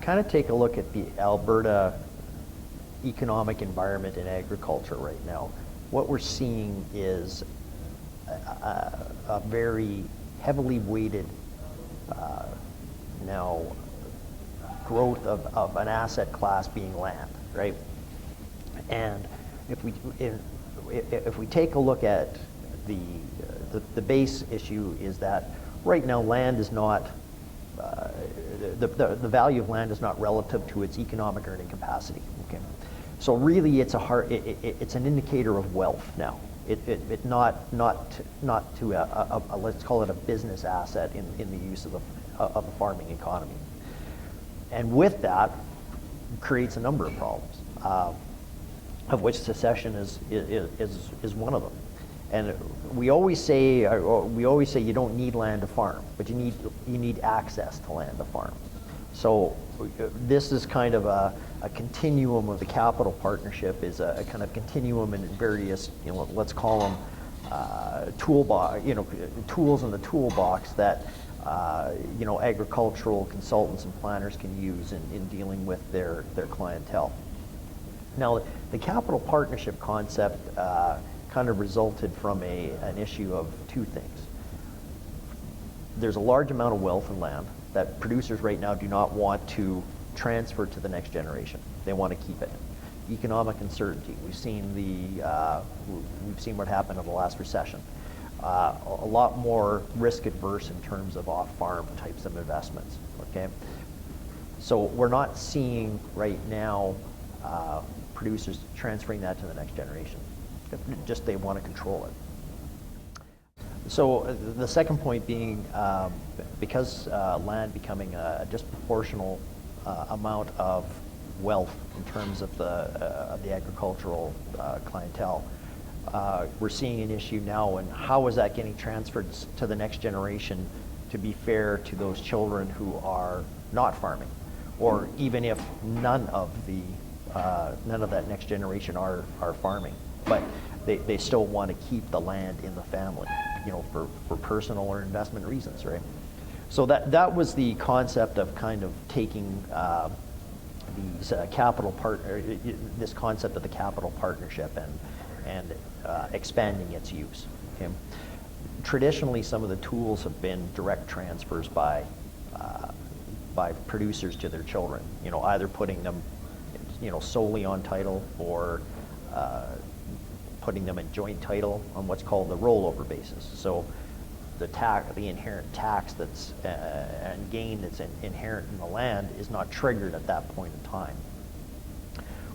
kind of take a look at the Alberta economic environment in agriculture right now, what we're seeing is a very heavily weighted now growth of an asset class being land, right? And if we take a look at the base issue is that right now land is not the value of land is not relative to its economic earning capacity. Okay, so really it's it's an indicator of wealth now. It not to a let's call it a business asset in the use of the farming economy, and with that creates a number of problems, of which secession is one of them. And we always say you don't need land to farm, but you need access to land to farm. So this is kind of a continuum of the capital partnership, is a kind of continuum in various, let's call them toolbox, tools in the toolbox that agricultural consultants and planners can use in dealing with their clientele. Now, the capital partnership concept kind of resulted from an issue of two things. There's a large amount of wealth in land that producers right now do not want to transfer to the next generation. They want to keep it. Economic uncertainty. We've seen what happened in the last recession. A lot more risk adverse in terms of off-farm types of investments. Okay, so we're not seeing right now producers transferring that to the next generation. Just they want to control it. So the second point being, because land becoming a disproportional amount of wealth in terms of the agricultural clientele, we're seeing an issue now, and how is that getting transferred to the next generation to be fair to those children who are not farming, or even if none of that next generation are farming, but they still want to keep the land in the family, for personal or investment reasons, right? So that was the concept of kind of taking these this concept of the capital partnership and expanding its use. Okay? Traditionally, some of the tools have been direct transfers by producers to their children. Either putting them, solely on title, or putting them in joint title on what's called the rollover basis. So the inherent tax that's and gain that's inherent in the land is not triggered at that point in time.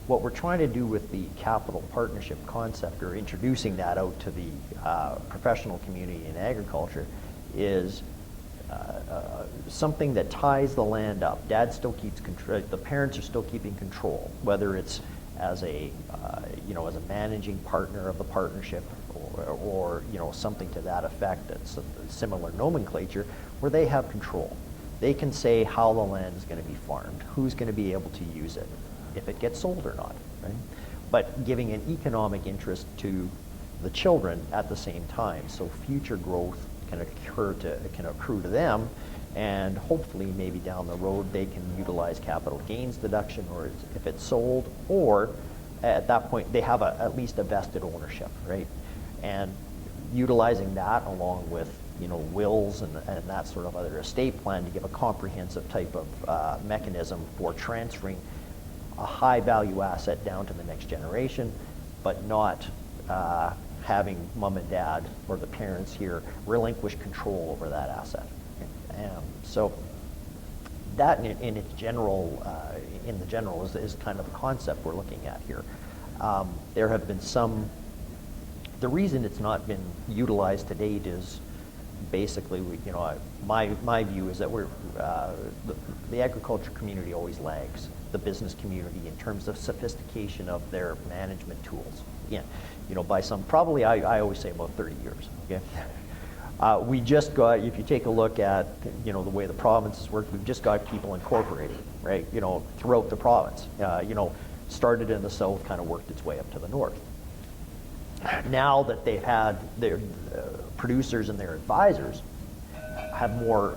What we're trying to do with the capital partnership concept, or introducing that out to the professional community in agriculture, is something that ties the land up. Dad still keeps control. The parents are still keeping control, whether it's as a as a managing partner of the partnership, or something to that effect. That's a similar nomenclature where they have control. They can say how the land is going to be farmed, who's going to be able to use it, if it gets sold or not, right? But giving an economic interest to the children at the same time, so future growth can accrue to them, and hopefully maybe down the road they can utilize capital gains deduction, or if it's sold, or at that point they have at least a vested ownership, right? And utilizing that along with wills and that sort of other estate plan to give a comprehensive type of mechanism for transferring a high value asset down to the next generation, but not having mom and dad or the parents here relinquish control over that asset. So that in its general, is kind of the concept we're looking at here. There have been the reason it's not been utilized to date is basically, my view is that the agriculture community always lags the business community in terms of sophistication of their management tools. Again, by probably I always say about 30 years. Okay, we just got, if you take a look at the way the provinces work, we've just got people incorporating, right? Throughout the province. Started in the south, kind of worked its way up to the north. Now that they've had their producers and their advisors have more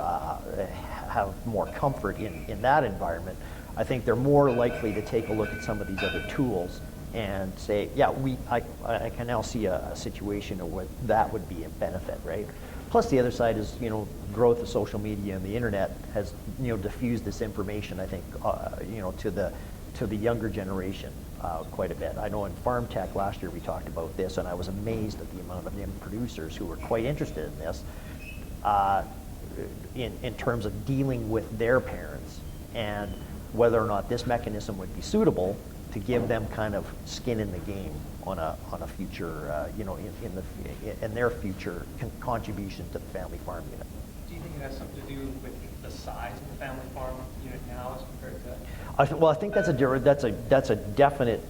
comfort in that environment, I think they're more likely to take a look at some of these other tools and say, yeah, I can now see a situation where that would be a benefit, right? Plus the other side is, growth of social media and the internet has, diffused this information, I think, to the younger generation quite a bit. I know in Farm Tech last year we talked about this, and I was amazed at the amount of young producers who were quite interested in this, in terms of dealing with their parents and whether or not this mechanism would be suitable to give them kind of skin in the game on a future, in their future contribution to the family farm unit. Do you think it has something to do with the size of the family farm unit now as compared to? Well, I think that's a definite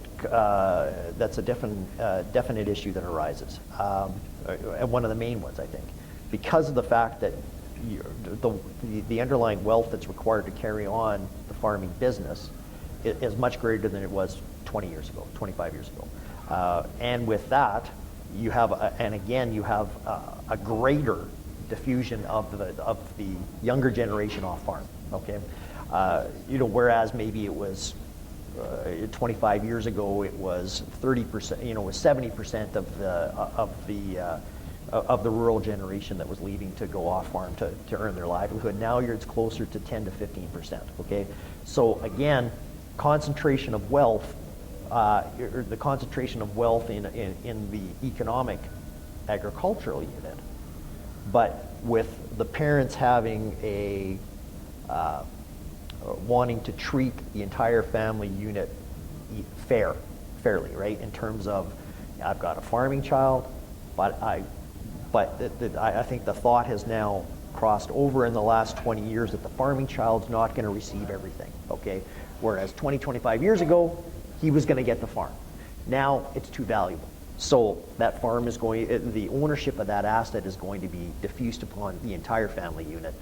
issue that arises, and one of the main ones, I think, because of the fact that the underlying wealth that's required to carry on the farming business is much greater than it was 20 years ago, 25 years ago. And with that, you have a greater diffusion of the younger generation off farm. Okay, whereas maybe it was 25 years ago, it was 30%. It was 70% of the rural generation that was leaving to go off farm to earn their livelihood. Now it's closer to 10 to 15%. Okay, so again, concentration of wealth, or the concentration of wealth in the economic agricultural unit, but with the parents having wanting to treat the entire family unit fairly, right? In terms of, I've got a farming child, but I think the thought has now crossed over in the last 20 years that the farming child's not going to receive everything, okay? Whereas 25 years ago, he was going to get the farm. Now it's too valuable. So that farm is the ownership of that asset is going to be diffused upon the entire family unit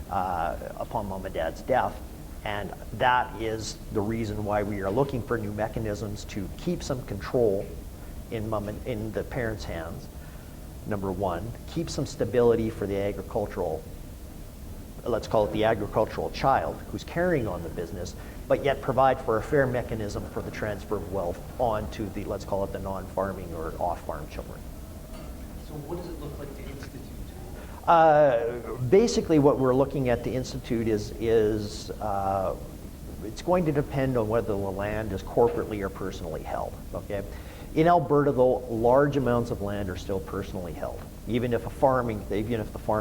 upon mom and dad's death. And that is the reason why we are looking for new mechanisms to keep some control in the parents' hands, number one, keep some stability for the agricultural, let's call it the agricultural child who's carrying on the business, but yet provide for a fair mechanism for the transfer of wealth onto the, let's call it the non-farming or off-farm children. So what does it look like to institute? Basically what we're looking at to institute is it's going to depend on whether the land is corporately or personally held, okay? In Alberta, though, large amounts of land are still personally held. Even if the farm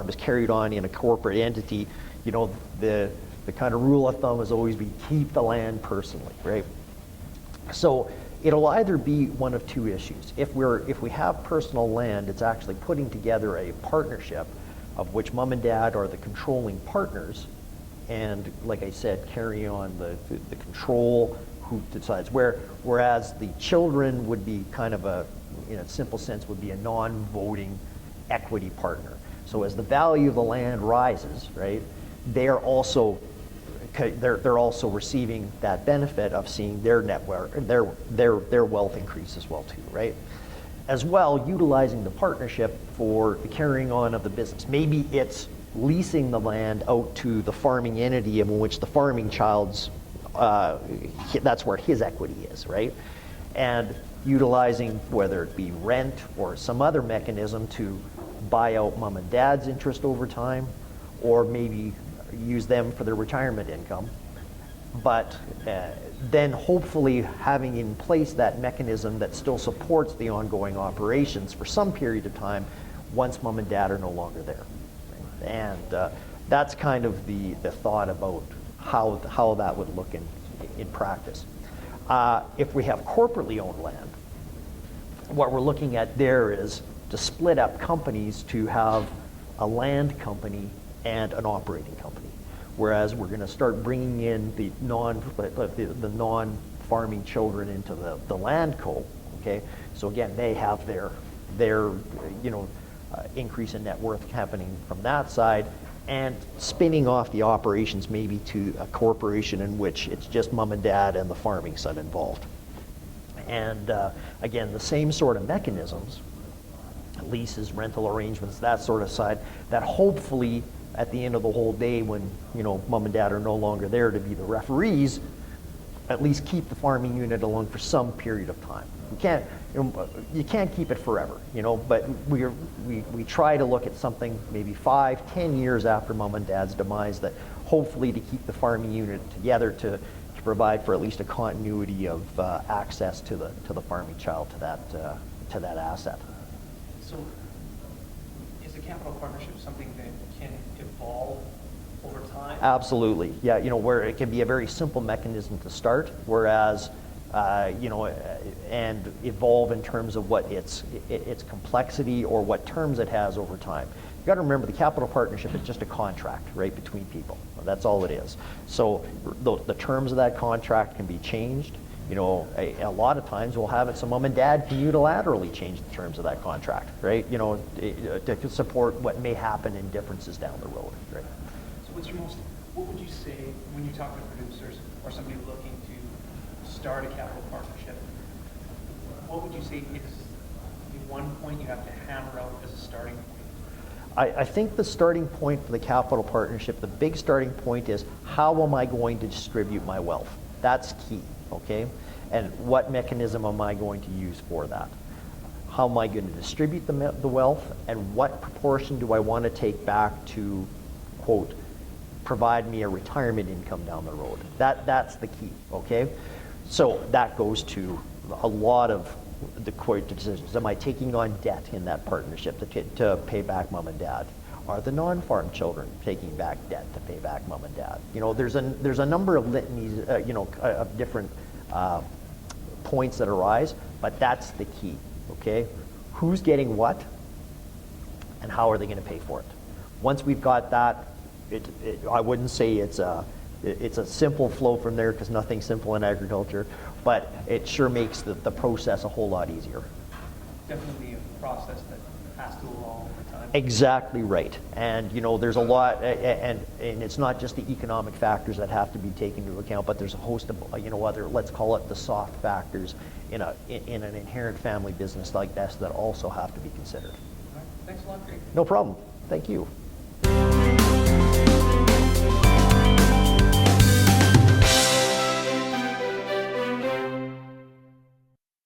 is carried on in a corporate entity, the kind of rule of thumb has always been keep the land personally, right? So it'll either be one of two issues. If we have personal land, it's actually putting together a partnership of which mom and dad are the controlling partners, and like I said, carry on the control, who decides whereas the children would be kind of in a simple sense, would be a non-voting equity partner. So as the value of the land rises, right, they're also receiving that benefit of seeing their network, their wealth increase as well too, right? As well, utilizing the partnership for the carrying on of the business. Maybe it's leasing the land out to the farming entity in which the farming child's, that's where his equity is, right? And utilizing whether it be rent or some other mechanism to buy out mom and dad's interest over time, or maybe use them for their retirement income. But then hopefully having in place that mechanism that still supports the ongoing operations for some period of time once mom and dad are no longer there. And that's kind of the thought about how that would look in practice. If we have corporately owned land, what we're looking at there is to split up companies to have a land company and an operating company. Whereas we're going to start bringing in the non-farming children into the land co. Okay, so again, they have their increase in net worth happening from that side, and spinning off the operations maybe to a corporation in which it's just mom and dad and the farming son involved. And again, the same sort of mechanisms, leases, rental arrangements, that sort of side, that hopefully at the end of the whole day when mom and dad are no longer there to be the referees, at least keep the farming unit along for some period of time. You can't keep it forever, but we try to look at something maybe 5-10 years after mom and dad's demise, that hopefully to keep the farming unit together to provide for at least a continuity of access to the farming child, to that asset. So is the capital partnership something that can evolve over time? Absolutely, yeah. Where it can be a very simple mechanism to start, whereas and evolve in terms of what its complexity or what terms it has over time. You got to remember, the capital partnership is just a contract, right, between people. That's all it is. So the terms of that contract can be changed. A lot of times we'll have it so mom and dad can unilaterally change the terms of that contract, right? To support what may happen in differences down the road, right? So what would you say when you talk to producers or somebody looking to start a capital partnership? What would you say is the one point you have to hammer out as a starting point? I think the starting point for the capital partnership, the big starting point, is how am I going to distribute my wealth? That's key, okay? And what mechanism am I going to use for that? How am I going to distribute the wealth, and what proportion do I want to take back to, quote, provide me a retirement income down the road? That's the key, okay? So that goes to a lot of the core decisions. Am I taking on debt in that partnership to pay back mom and dad? Are the non-farm children taking back debt to pay back mom and dad? There's a number of litanies, of different points that arise, but that's the key, okay? Who's getting what, and how are they going to pay for it? Once we've got that, I wouldn't say it's a simple flow from there, because nothing's simple in agriculture, but it sure makes the process a whole lot easier. Definitely a process that has to evolve over time. Exactly right. And there's a lot, and it's not just the economic factors that have to be taken into account, but there's a host of other, let's call it the soft factors in an inherent family business like this that also have to be considered. All right. Thanks a lot, Greg. No problem. Thank you.